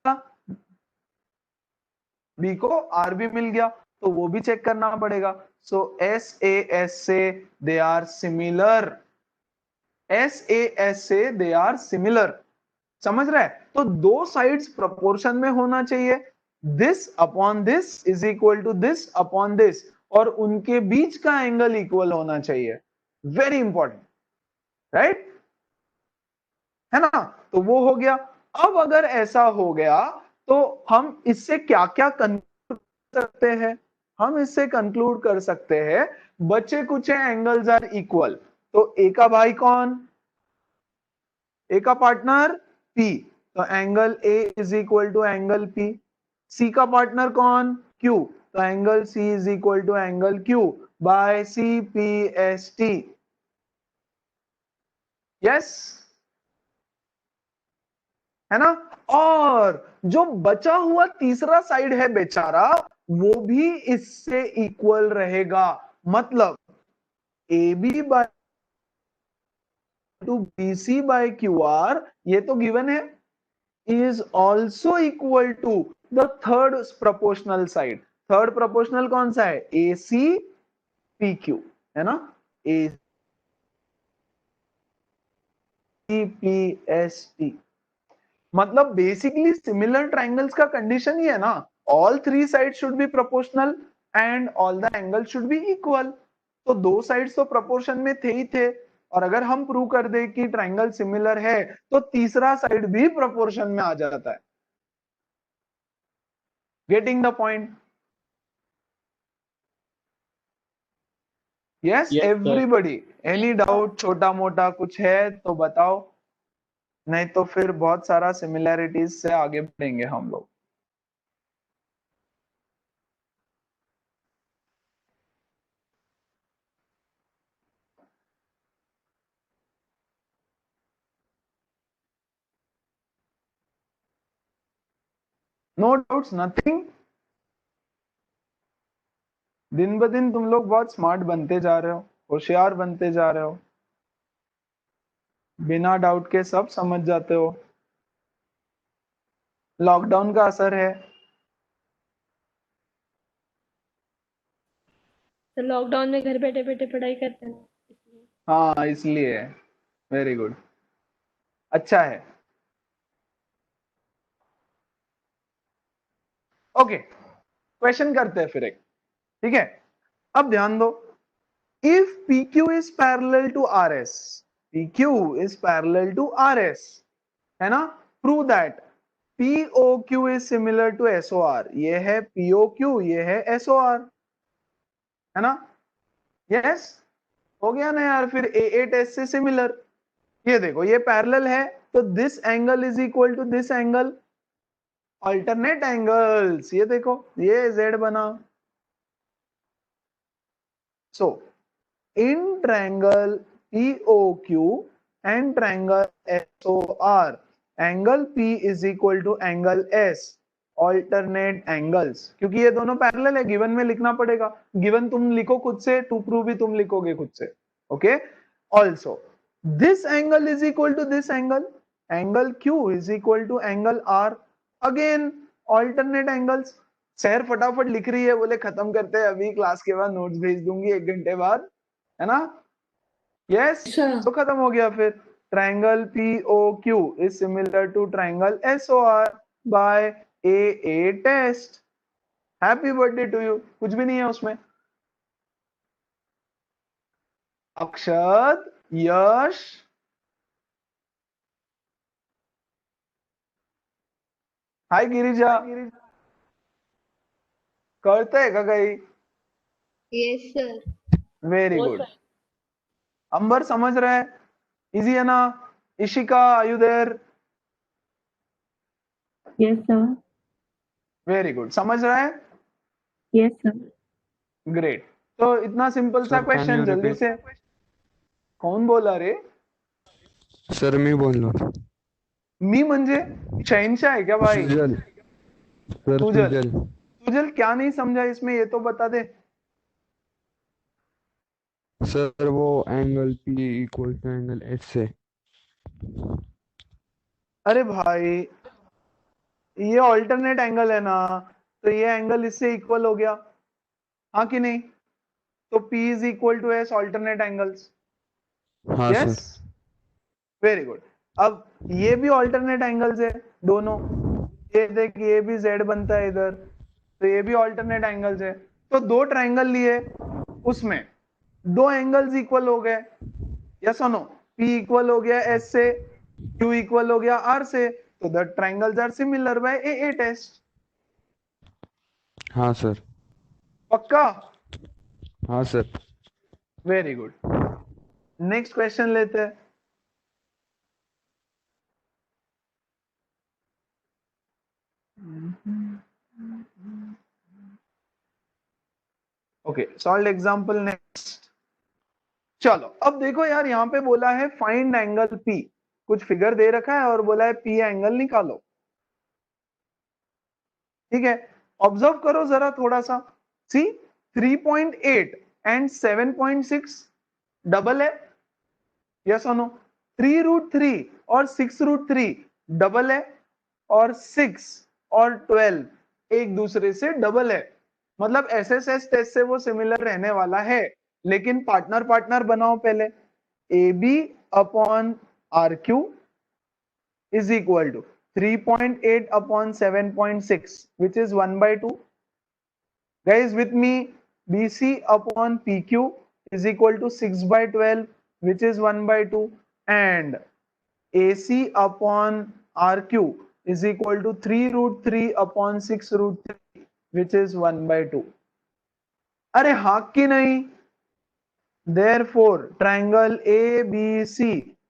B को R भी मिल गया, तो वो भी चेक करना पड़ेगा। सो एस ए एस से they are similar, S A S से दे आर सिमिलर, समझ रहा है। तो दो साइड्स प्रोपोर्शन में होना चाहिए, this upon this is equal to this upon this, और उनके बीच का एंगल इक्वल होना चाहिए, वेरी इंपॉर्टेंट, राइट, है ना। तो वो हो गया। अब अगर ऐसा हो गया तो हम इससे क्या क्या कंक्लूड सकते हैं, हम इससे कंक्लूड कर सकते हैं बचे कुछ एंगल्स आर इक्वल, तो ए का भाई कौन, ए का पार्टनर पी, तो angle A is equal to angle P, C का पार्टनर कौन क्यू, तो angle C is equal to angle Q by C P S T, yes, है ना। और जो बचा हुआ तीसरा साइड है बेचारा, वो भी इससे इक्वल रहेगा, मतलब A B by to B C by Q R, ये तो गिवन है, is also equal to the third proportional side, third proportional कौन सा है, ए सी पी क्यू, है ना, A C P S T. मतलब बेसिकली सिमिलर ट्राइंगल्स का कंडीशन ही है ना, all three side should be proportional and all the angle should be equal. तो दो साइड्स तो प्रोपोर्शन में थे ही थे, और अगर हम प्रूव कर दे कि ट्राइंगल सिमिलर है तो तीसरा साइड भी प्रोपोर्शन में आ जाता है, getting the point, yes Yes, sir. Everybody, any doubt छोटा मोटा कुछ है तो बताओ, नहीं तो फिर बहुत सारा सिमिलैरिटीज से आगे बढ़ेंगे हम लोग। No doubts, nothing. दिन ब दिन तुम लोग बहुत स्मार्ट बनते जा रहे हो, होशियार बनते जा रहे हो, बिना डाउट के सब समझ जाते हो। लॉकडाउन का असर है। तो लॉकडाउन में घर बैठे बैठे पढ़ाई करते हैं इसलिए। हाँ इसलिए। वेरी गुड, अच्छा है। ओके, क्वेश्चन करते हैं फिर एक, ठीक है। अब ध्यान दो, if PQ is parallel to RS, PQ is parallel to RS, है ना, prove that POQ is similar to SOR। ये है POQ, ये है SOR, है ना। यस, हो गया ना यार। फिर AA टेस्ट से सिमिलर, ये देखो ये पैरेलल है, तो this angle is equal to this angle, alternate angles. ये देखो ये Z बना। So in triangle POQ and triangle SOR, angle P is equal to angle S, alternate angles, क्योंकि ये दोनों पैरेलल है। गिवन में लिखना पड़ेगा, गिवन तुम लिखो खुद से, टू प्रूव भी तुम लिखोगे खुद से। Okay, also this angle is equal to this angle, angle Q is equal to angle R, again alternate angles। सैर फटाफट लिख रही है, बोले खत्म करते हैं अभी, क्लास के बाद नोट्स भेज दूंगी 1 घंटे बाद, है ना। यस, अच्छा तो खत्म हो गया। फिर triangle POQ is similar to triangle SOR by AA test. Happy birthday to you. कुछ भी नहीं है उसमें। अक्षत, यश, हाय गिरिजा, करते हैं क्या कहीं? Yes sir. Very good. Ambar समझ रहा है, इजी है ना। Ishika, are you there? Yes, sir. Very good, समझ रहा है। Yes, sir. ग्रेट। तो इतना सिंपल सा Sir, can क्वेश्चन, you जल्दी repeat? से। कौन बोला रे? सर मी बोललो. मी म्हणजे शहनशाह है क्या भाई? सुजल. सर सुजल। सुजल. सुजल क्या नहीं समझा इसमें, ये तो बता दे। सर वो angle P equal to angle S से. अरे भाई, ये ऑल्टरनेट एंगल है ना, तो ये एंगल इससे इक्वल हो गया, हाँ कि नहीं। तो P is equal to S, alternate angles. हाँ यस, सर. Very good. अब ये भी ऑल्टरनेट एंगल्स है दोनों, ये देख ये भी Z बनता है इधर, तो ये भी ऑल्टरनेट एंगल्स है। तो दो ट्रायंगल लिए, उसमें दो एंगल्स इक्वल हो गए, यस और नो। P इक्वल हो गया S से, Q इक्वल हो गया R से, तो the triangles are similar by AA test. हाँ सर. पक्का? हाँ sir. Very good. Next question लेते हैं। Okay, solve example next. चलो अब देखो यार, यहाँ पे बोला है फाइंड एंगल P, कुछ फिगर दे रखा है और बोला है P एंगल निकालो, ठीक है। ऑब्जर्व करो जरा थोड़ा सा, सी 3.8 एंड 7.6 डबल है, यस और नो। 3√3 और 6√3 डबल है, और 6 और 12 एक दूसरे से डबल है। मतलब SSS टेस्ट से वो सिमिलर रहने वाला है, लेकिन पार्टनर पार्टनर बनाओ पहले। AB upon RQ is equal to 3.8 upon 7.6, which is 1/2. Guys with me, BC upon PQ is equal to 6/12, which is 1/2, and AC upon RQ is equal to 3√3 upon 6√3, which is 1/2. अरे हाँ कि नहीं? Therefore, triangle ABC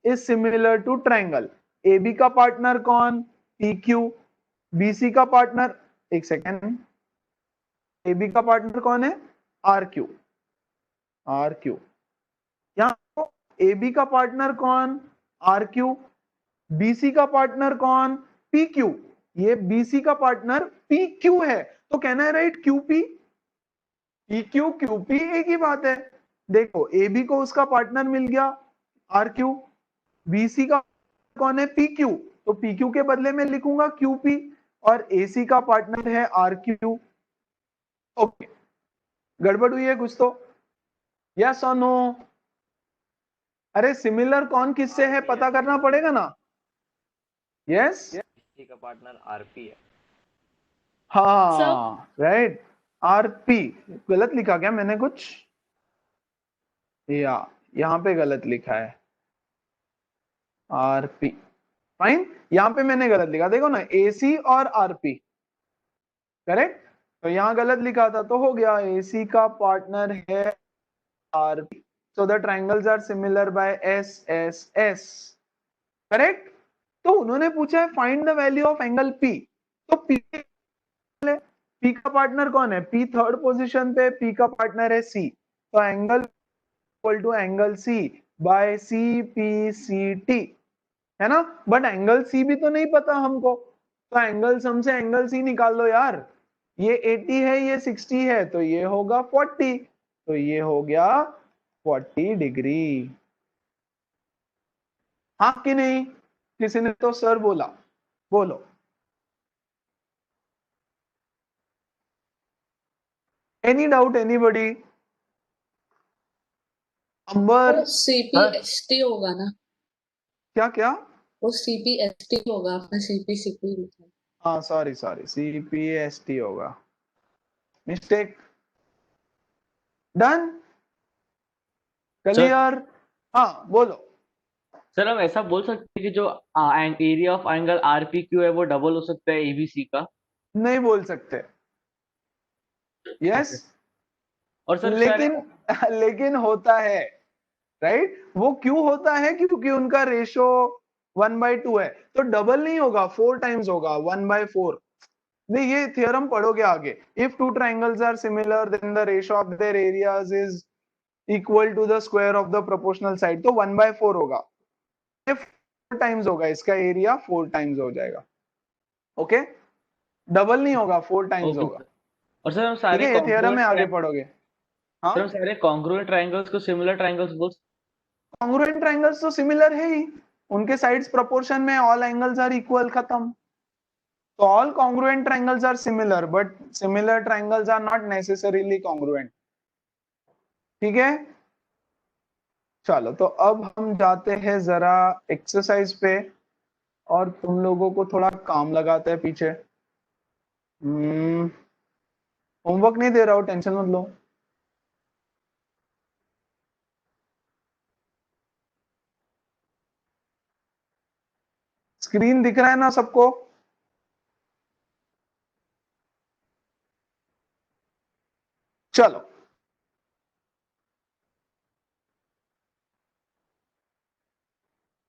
is similar to triangle AB का पार्टनर कौन? PQ। BC का पार्टनर, एक सेकेंड, AB का पार्टनर कौन है? RQ। RQ यहाँ AB का पार्टनर कौन? RQ। BC का पार्टनर कौन? PQ। ये बीसी का पार्टनर पी क्यू है, तो कहना है right QP, P Q QP एक ही बात है। देखो ए बी को उसका पार्टनर मिल गया आर क्यू, बीसी का कौन है पी क्यू, तो पी क्यू के बदले में लिखूंगा क्यूपी, और एसी का पार्टनर है आर क्यू। ओके, गड़बड़ हुई है कुछ तो? यस और नो? अरे सिमिलर कौन किससे है पता करना पड़ेगा ना। यस, इसी का पार्टनर आरपी है। हाँ राइट, आरपी। गलत लिखा क्या मैंने कुछ, या यहाँ पे गलत लिखा है आरपी, फाइन, यहाँ पे मैंने गलत लिखा, देखो ना एसी और आरपी, करेक्ट, तो यहाँ गलत लिखा था तो हो गया एसी का पार्टनर है RP, so the triangles are similar by S S S, correct. तो उन्होंने पूछा है find the value of angle P, तो पी का पार्टनर कौन है, पी थर्ड पोजीशन पे, पी का पार्टनर है सी, तो angle equal to angle C by C P C T, है ना। बट एंगल सी भी तो नहीं पता हमको, तो एंगल सम से एंगल सी निकाल लो यार, ये 80 है ये 60 है, तो ये होगा 40, तो ये हो गया 40 डिग्री। हाँ कि नहीं? किसी ने तो सर बोला, बोलो। Any doubt anybody? अंबर, वो CPST होगा ना? क्या क्या? वो CPST होगा, आपने CP लिखा है। हाँ सॉरी सॉरी, CPST होगा, मिस्टेक, डन, क्लियर। हाँ बोलो। सर हम ऐसा बोल सकते हैं कि जो एरिया ऑफ एंगल आरपीक्यू है वो डबल हो सकता है एबीसी का? नहीं बोल सकते, यस, और सर लेकिन लेकिन होता है, राइट। वो क्यों होता है, क्योंकि उनका रेशो 1/2 है, तो डबल नहीं होगा, 4 टाइम्स होगा, 1/4। नहीं, ये थ्योरम पढ़ोगे आगे, if two triangles are similar then the ratio of their areas is equal to the square of the proportional side, तो 1/4 होगा, 4 टाइम्स होगा, इसका एरिया 4 टाइम्स हो जाएगा, ओके, डबल नहीं होगा, 4 टाइम्स होगा, और सर हम ठीक सारे है, ये थ्योरम है, आगे पढ़ोगे। सर हम सारे कॉन्ग्रुएंट ट्रायंगल्स को सिमिलर ट्रायंगल्स बोल। कॉन्ग्रुएंट ट्रायंगल्स तो सिमिलर है ही, उनके साइड्स प्रोपोर्शन में, ऑल एंगल्स आर इक्वल, खत्म। तो all congruent triangles are similar, but similar triangles are not necessarily congruent, ठीक है। चलो, तो अब हम जाते हैं जरा एक्सरसाइज पे, और तुम लोगों को थोड़ा काम लगाते हैं पीछे। होमवर्क नहीं दे रहा हूं, टेंशन मत लो। स्क्रीन दिख रहा है ना सबको? चलो,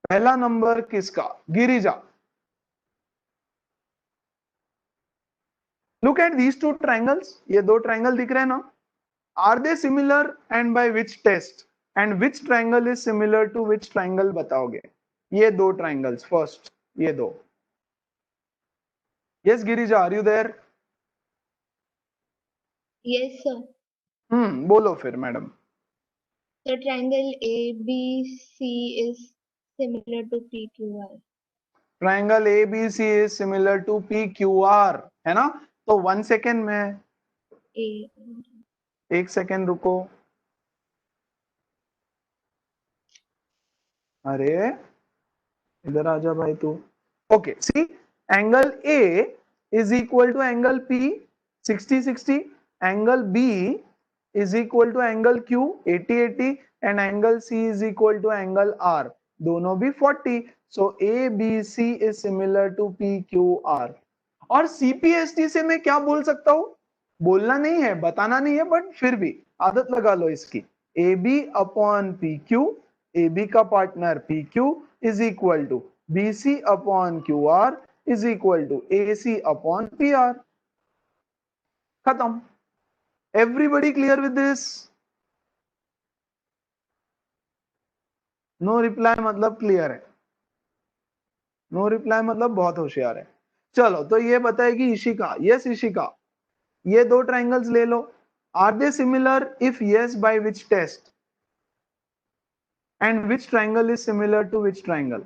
पहला नंबर किसका, Girija. Look at these two triangles, ये दो ट्रायंगल दिख रहे हैं ना, are they similar and by which test, and which triangle is similar to which triangle बताओगे। ये दो ट्रायंगल्स, फर्स्ट ये दो। Yes Girija, are you there? Yes, sir. बोलो फिर madam. The triangle ABC is similar to PQR. Triangle ABC is similar to PQR, है ना। तो 1 सेकेंड में, A. 1 सेकेंड रुको, अरे इधर आजा भाई तू। Okay, see, angle A is equal to angle P 60-60, angle B is equal to angle Q 80-80, and angle C is equal to angle R, दोनों भी 40, so ABC is similar to PQR। और CPST से मैं क्या बोल सकता हूं, बोलना नहीं है, बताना नहीं है, बट फिर भी आदत लगा लो इसकी, AB अपॉन PQ, AB का partner PQ is equal to BC upon QR is equal to AC upon PR, खत्म। Everybody clear with this? No reply मतलब क्लियर है, नो रिप्लाई मतलब बहुत होशियार है। चलो तो ये बताएगी इशिका। यस इशिका, ये दो ट्रायंगल्स ले लो। Are they similar? If yes, by which test? And which triangle is similar to which triangle?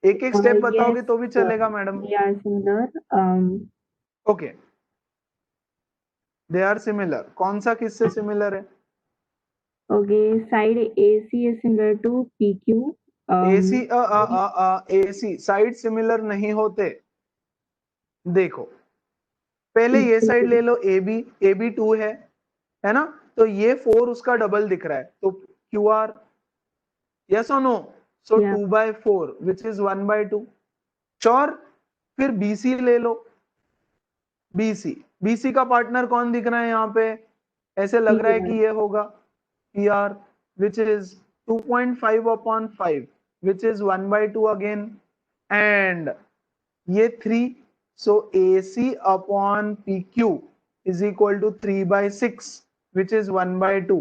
एक एक स्टेप बताओगे तो भी चलेगा madam. They are similar. Okay, they are similar. कौन सा किससे सिमिलर है? Okay, side AC is similar to PQ. AC AC side similar नहीं होते। देखो पहले ये साइड ले लो, ए बी 2 है ना, तो ये 4 उसका डबल दिख रहा है, तो क्यू आर। यस और no? So Yeah. 2/4 which is 1/2। Sure? फिर बीसी ले लो। बीसी का पार्टनर कौन दिख रहा है यहाँ पे? ऐसे लग रहा है कि ये होगा P R, which is 2.5/5 which is 1/2 again, and ये 3, so AC upon PQ is equal to 3/6 which is 1/2,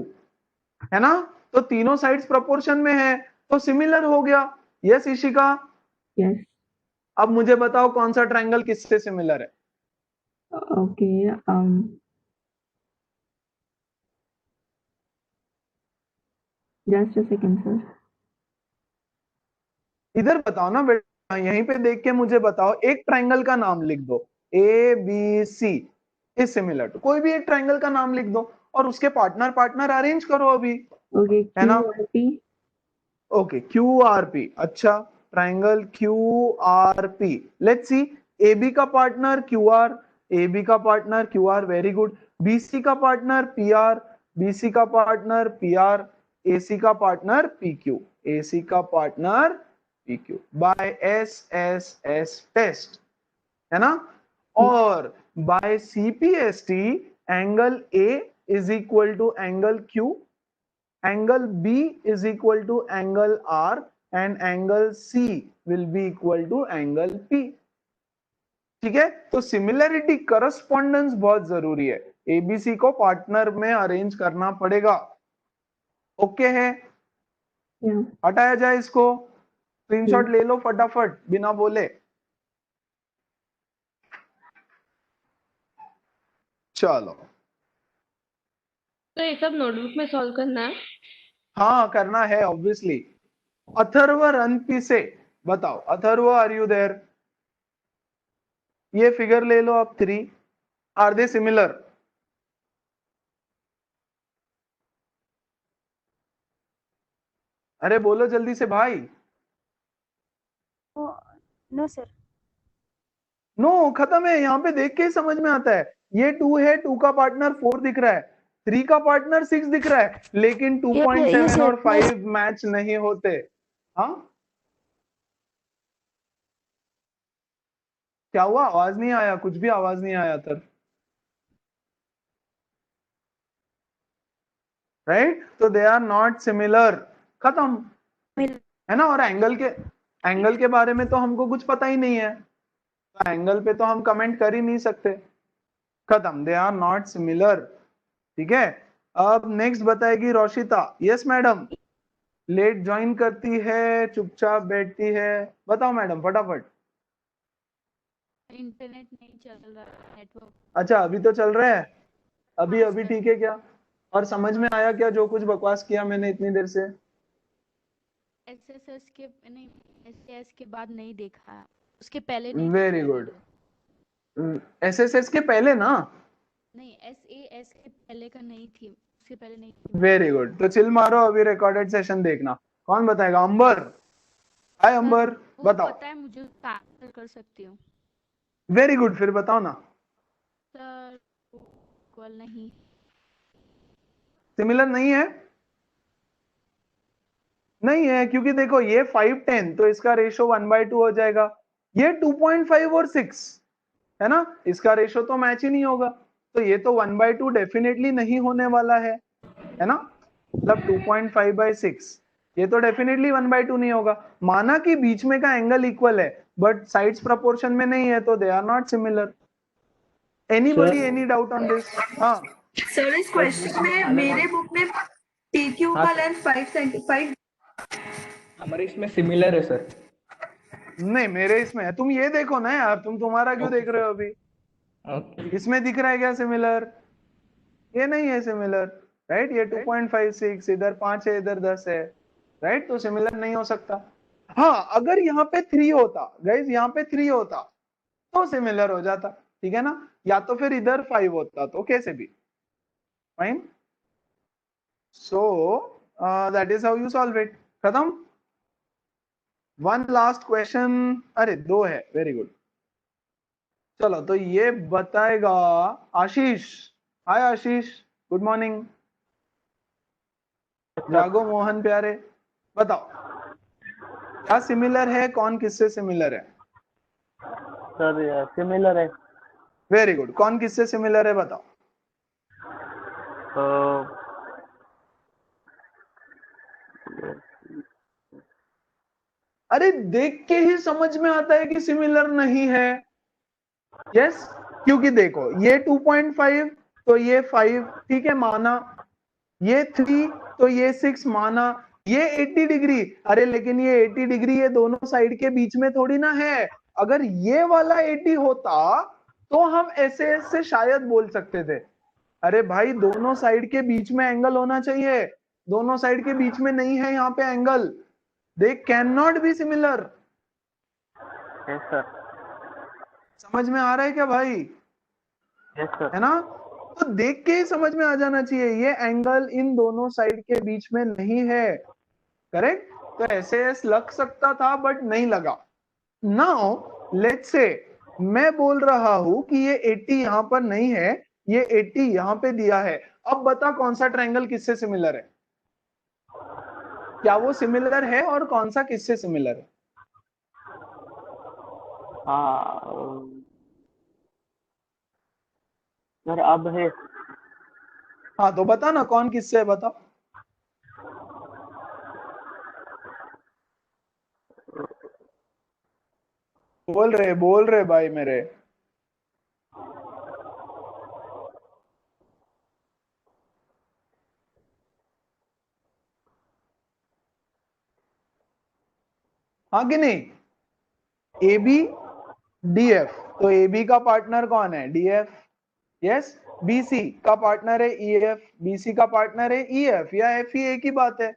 है ना? तो तीनों साइड्स प्रोपोर्शन में है तो सिमिलर हो गया। यस इशिका? Yes. अब मुझे बताओ कौन सा ट्रायंगल किससे सिमिलर है? Okay. Just a second, sir. इधर बताओ ना बेटा, यहीं पे देख के मुझे बताओ। एक ट्रायंगल का नाम लिख दो, A B C is similar to. कोई भी एक ट्रायंगल का नाम लिख दो और उसके पार्टनर अरेंज करो अभी, Okay. है ना? QRP. Okay, Q R P. अच्छा, triangle Q R P. Let's see, A B का partner Q R, A B का partner Q R, very good. BC का पार्टनर पी आर, बीसी का पार्टनर पी आर, एसी का पार्टनर पी क्यू, एसी का partner PQ by SSS test, है ना? और by CPST angle A is equal to angle Q, angle B is equal to angle R and angle C will be equal to angle P। ठीक है, तो सिमिलरिटी करस्पॉन्डेंस बहुत जरूरी है। ABC को पार्टनर में अरेंज करना पड़ेगा। ओके है? Yeah. हटाया जाए इसको। स्क्रीनशॉट ले लो फटाफट बिना बोले। चलो, तो ये सब नोटबुक में सॉल्व करना है? हाँ करना है ऑब्वियसली। अथर्व रनपी से बताओ, अथर्व आर यू देयर? ये फिगर ले लो आप 3, आर दे सिमिलर? अरे बोलो जल्दी से भाई। No sir. नो, खत्म है। यहाँ पे देख के ही समझ में आता है। ये 2 है, 2 का पार्टनर 4 दिख रहा है, 3 का पार्टनर 6 दिख रहा है, लेकिन 2.7 और 5 मैच नहीं होते। हाँ क्या हुआ? आवाज नहीं आया, कुछ भी आवाज नहीं आया तर, राइट? तो दे आर नॉट सिमिलर। खत्म, है ना? और एंगल के बारे में तो हमको कुछ पता ही नहीं है, तो एंगल पे तो हम कमेंट कर ही नहीं सकते। खत्म, दे आर नॉट सिमिलर। ठीक है, अब नेक्स्ट बताएगी Roshita. Yes madam? Late join करती है, चुपचाप बैठती है। बताओ मैडम फटाफट। इंटरनेट नहीं चल रहा, नेटवर्क। अच्छा, अभी तो चल रहा है। अभी ठीक है क्या? और समझ में आया क्या जो कुछ बकवास किया मैंने इतनी देर से? एसएसएस के नहीं, एसएस के बाद नहीं देखा, उसके पहले नहीं। Very good. एसएसएस के पहले ना? नहीं, एसएस के पहले का नहीं थी, उसके पहले नहीं थी। वेरी गुड, तो चिल मारो, अभी रिकॉर्डेड सेशन देखना। कौन बताएगा? अंबर। हाय अंबर, बताओ। पता है मुझे, आंसर कर सकती हूँ। वेरी गुड, फिर बताओ ना। सर इक्वल नहीं, सिमिलर नहीं है? नहीं है, क्योंकि देखो ये 5-10 तो इसका रेशो 1/2 हो जाएगा। ये 2.5 और 6 है ना, इसका रेशो तो मैच ही नहीं होगा, तो ये तो 1/2 डेफिनेटली नहीं होने वाला है ना? मतलब 2.5/6 ये तो डेफिनेटली 1/2 नहीं होगा। माना कि बीच में का एंगल इक्वल है, बट साइड्स प्रोपोर्शन में नहीं है, तो they are not similar. Anybody, any doubt on this? हाँ सर, इस क्वेश्चन में मेरे बुक में PQ का लेंथ 5 सेंटीमीटर। हमारे इसमें सिमिलर है सर। नहीं मेरे इसमें है, तुम ये देखो ना यार, तुम्हारा क्यों देख रहे हो अभी? ओके इसमें दिख रहा है क्या सिमिलर? ये नहीं है सिमिलर, राइट? ये 2.56, इधर 5 है, इधर 10 है, राइट? तो सिमिलर नहीं हो सकता। हाँ, अगर यहाँ पे 3 होता गाइज, यहाँ पे 3 होता तो सिमिलर हो जाता, ठीक है ना? या तो फिर इधर 5 होता, तो कैसे भी fine. So that is how you solve it. खत्म। वन लास्ट क्वेश्चन, अरे 2 है, वेरी गुड। चलो, तो ये बताएगा आशीष। हाय आशीष, गुड मॉर्निंग। जागो मोहन प्यारे, बताओ क्या सिमिलर है, कौन किससे सिमिलर है? सर सिमिलर है। वेरी गुड, कौन किससे सिमिलर है बताओ? अरे देख के ही समझ में आता है कि सिमिलर नहीं है। यस, क्योंकि देखो ये 2.5 तो ये 5, ठीक है माना, ये 3 तो ये 6 माना, ये 80 डिग्री, अरे लेकिन ये 80 डिग्री ये दोनों साइड के बीच में थोड़ी ना है। अगर ये वाला 80 होता तो हम ऐसे से शायद बोल सकते थे। अरे भाई, दोनों साइड के बीच में एंगल होना चाहिए, दोनों साइड के बीच में नहीं है यहाँ पे angle, they can not be similar. Yes sir. समझ में आ रहा है क्या भाई? Yes sir. है ना? तो देख के ही समझ में आ जाना चाहिए ये एंगल इन दोनों साइड के बीच में नहीं है, करेक्ट? तो ऐसे लग सकता था बट नहीं लगा। नाउ लेट्स से मैं बोल रहा हूं कि ये 80 यहां पर नहीं है, ये 80 यहां पे दिया है। अब बता कौन सा ट्रायंगल किससे सिमिलर है? क्या वो सिमिलर है और कौन सा किससे सिमिलर है? सर अब है। हाँ तो बता ना कौन किससे है, बता। बोल रहे भाई मेरे। हाँ कि नहीं? ए बी डी एफ, तो ए बी का पार्टनर कौन है? D F. Yes, B C का पार्टनर है ई एफ, बी सी का पार्टनर है ई एफ या एफ ही, एक ही बात है,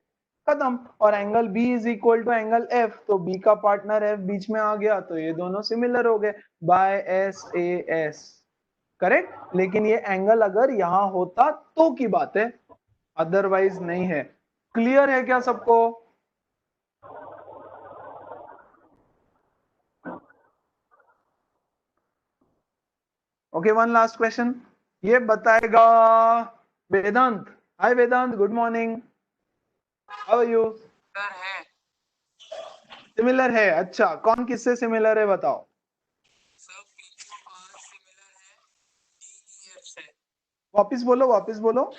खत्म। और angle B is equal to angle F, तो बी का पार्टनर एफ बीच में आ गया, तो ये दोनों सिमिलर हो गए by S A S, correct? लेकिन ये एंगल अगर यहां होता तो की बात है, अदरवाइज नहीं है। क्लियर है क्या सबको? ओके, वन लास्ट क्वेश्चन, ये बताएगा Vedant. Hi Vedant, good morning, how are you? Similar है, अच्छा कौन किससे सिमिलर है बताओ? वापिस बोलो, वापिस बोलो।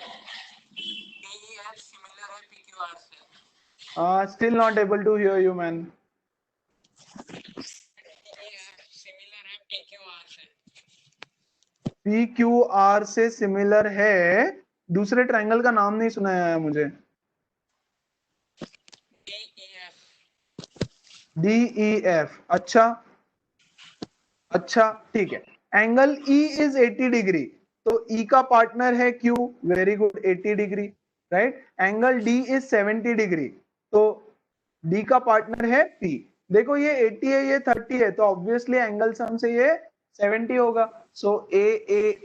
Still not able to hear you man. P Q R से सिमिलर है, दूसरे ट्रायंगल का नाम नहीं सुनाया है मुझे। डी ई एफ, अच्छा अच्छा ठीक है। एंगल ई इज 80 डिग्री, तो ई का पार्टनर है Q, very good, 80 degree, right? Angle D is 70 degree, तो डी का पार्टनर है पी। देखो ये 80 है, ये 30 है, तो ऑब्वियसली एंगल सम से ये 70 होगा। सो ए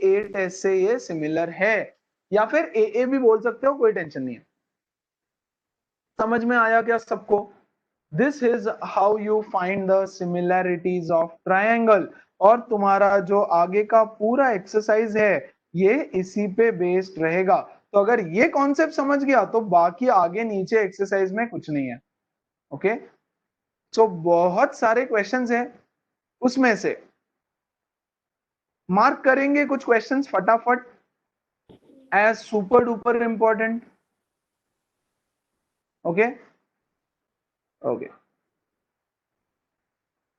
8 ऐसे ये सिमिलर है, या फिर ए भी बोल सकते हो, कोई टेंशन नहीं है। समझ में आया क्या सबको? This is how you find the similarities of triangle. और तुम्हारा जो आगे का पूरा एक्सरसाइज है ये इसी पे बेस्ड रहेगा। तो अगर ये कॉन्सेप्ट समझ गया तो बाकी आगे नीचे एक्सरसाइज में कुछ नहीं है। ओके, सो बहुत सारे क्वेश्चंस हैं, उसमें से मार्क करेंगे कुछ क्वेश्चंस फटाफट as super duper important. Okay okay,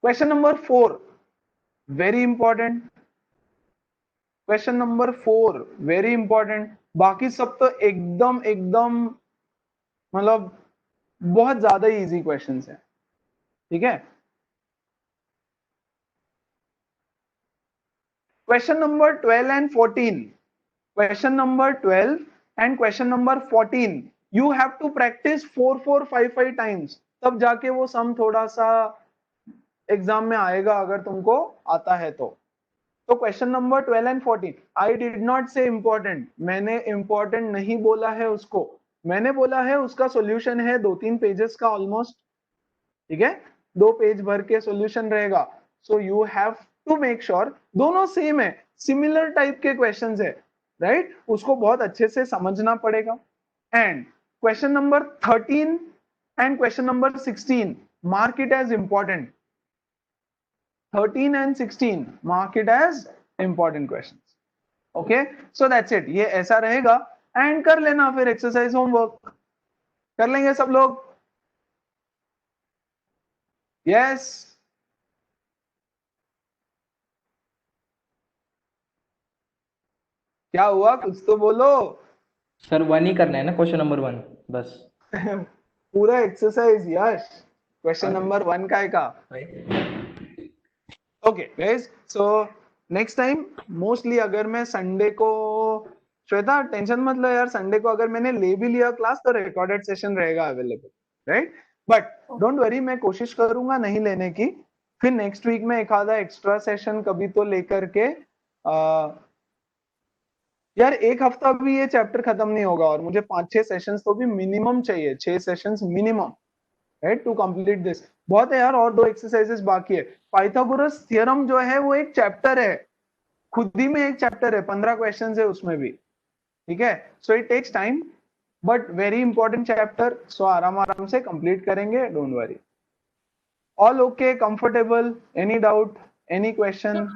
question number 4 very important, question number 4 very important. बाकी सब तो एकदम एकदम मतलब बहुत ज्यादा इजी क्वेश्चंस हैं, ठीक है? Question number 12 and 14. Question number 12 and question number 14. You have to practice 4, 4, 5, 5 times. तब जाके वो सम थोड़ा सा एग्जाम में आएगा अगर तुमको आता है तो question number 12 and 14. I did not से इंपॉर्टेंट, मैंने इंपॉर्टेंट नहीं बोला है उसको, मैंने बोला है उसका सॉल्यूशन है 2-3 पेजेस का ऑलमोस्ट, ठीक है, 2 पेज भर के सॉल्यूशन रहेगा. So you have to make sure दोनों सेम है, सिमिलर टाइप के क्वेश्चंस है, राइट, उसको बहुत अच्छे से समझना पड़ेगा. And question number 13 and question number 16 mark it as important. 13 and 16 mark it as important questions. Okay, so that's it. ये ऐसा रहेगा एंड कर लेना फिर एक्सरसाइज होमवर्क कर लेंगे सब लोग. यस क्या हुआ, कुछ तो बोलो. सर 1 ही करना है ना, क्वेश्चन नंबर 1 बस. पूरा एक्सरसाइज यश, क्वेश्चन नंबर 1 का. Okay guys, so next time mostly अगर मैं संडे को, श्वेता टेंशन मत लो यार, संडे को अगर मैंने ले भी लिया क्लास तो रिकॉर्डेड सेशन रहेगा available, right. But don't worry, मैं कोशिश करूंगा नहीं लेने की. फिर नेक्स्ट वीक में एक आधा एक्स्ट्रा सेशन कभी तो लेकर के यार एक हफ्ता भी ये चैप्टर खत्म नहीं होगा और मुझे 5-6 सेशंस तो भी मिनिमम चाहिए, 6 sessions minimum, right, to complete this. बहुत है यार, और 2 एक्सरसाइजेस बाकी है. पाइथागोरस थ्योरम जो है वो एक चैप्टर है, खुद ही में एक चैप्टर है, 15 क्वेश्चंस है उसमें भी, ठीक है. So it takes time but very important chapter. So आराम से कंप्लीट करेंगे, don't worry. All okay, comfortable, any doubt, any question?